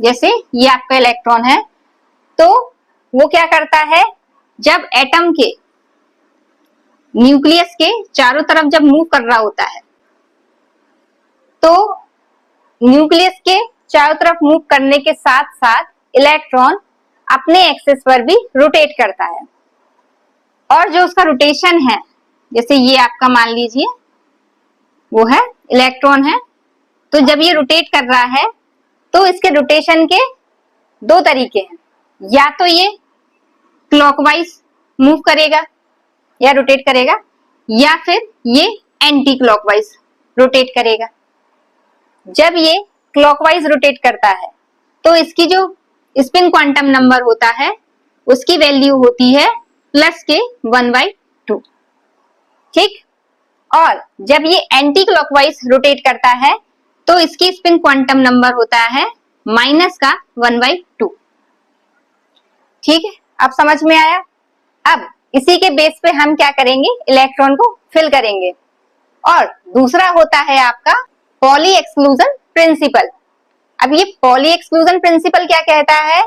जैसे ये आपका इलेक्ट्रॉन है, तो वो क्या करता है, जब एटम के न्यूक्लियस के चारों तरफ जब मूव कर रहा होता है, तो न्यूक्लियस के चारों तरफ मूव करने के साथ साथ इलेक्ट्रॉन अपने एक्सिस पर भी रोटेट करता है। और जो उसका रोटेशन है, जैसे ये आपका मान लीजिए वो है इलेक्ट्रॉन है, तो जब ये रोटेट कर रहा है तो इसके रोटेशन के दो तरीके हैं, या तो ये क्लॉकवाइज मूव करेगा या रोटेट करेगा, या फिर ये एंटी क्लॉकवाइज रोटेट करेगा। जब ये क्लॉकवाइज रोटेट करता है तो इसकी जो स्पिन क्वांटम नंबर होता है उसकी वैल्यू होती है प्लस के 1/2, ठीक। और जब ये एंटी क्लॉकवाइज रोटेट करता है तो इसकी स्पिन क्वांटम नंबर होता है माइनस का 1/2, ठीक है। अब समझ में आया। अब इसी के बेस पे हम क्या करेंगे, इलेक्ट्रॉन को फिल करेंगे। और दूसरा होता है आपका पॉली एक्सक्लूजन प्रिंसिपल। अब ये पॉली एक्सक्लूजन प्रिंसिपल क्या कहता है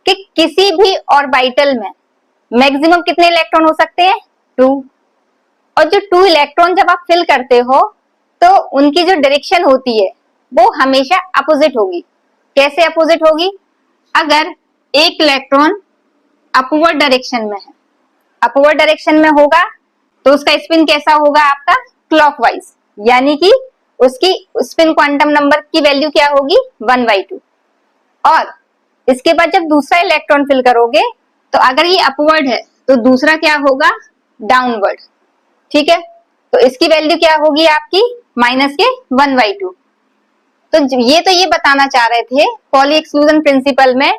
कि किसी भी ऑर्बिटल में मैक्सिमम कितने इलेक्ट्रॉन हो सकते हैं, 2। और जो 2 इलेक्ट्रॉन जब आप फिल करते हो तो उनकी जो डायरेक्शन होती है वो हमेशा अपोजिट होगी। कैसे अपोजिट होगी, अगर एक इलेक्ट्रॉन अपवर्ड डायरेक्शन में है, अपवर्ड डायरेक्शन में होगा तो उसका स्पिन कैसा होगा आपका, क्लॉकवाइज, यानी कि उसकी स्पिन क्वांटम नंबर की वैल्यू क्या होगी, 1/2। और इसके बाद जब दूसरा इलेक्ट्रॉन फिल करोगे तो अगर ये अपवर्ड है तो दूसरा क्या होगा, डाउनवर्ड, ठीक है। तो इसकी वैल्यू क्या होगी आपकी, माइनस के 1/2। तो ये बताना चाह रहे थे पॉली एक्सक्लूजन प्रिंसिपल में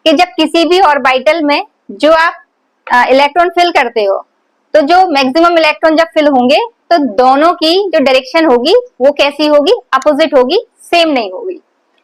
कि जब किसी भी ऑर्बिटल में जो आप इलेक्ट्रॉन फिल करते हो तो जो मैक्सिमम इलेक्ट्रॉन जब फिल होंगे तो दोनों की जो डायरेक्शन होगी वो कैसी होगी, अपोजिट होगी, सेम नहीं होगी।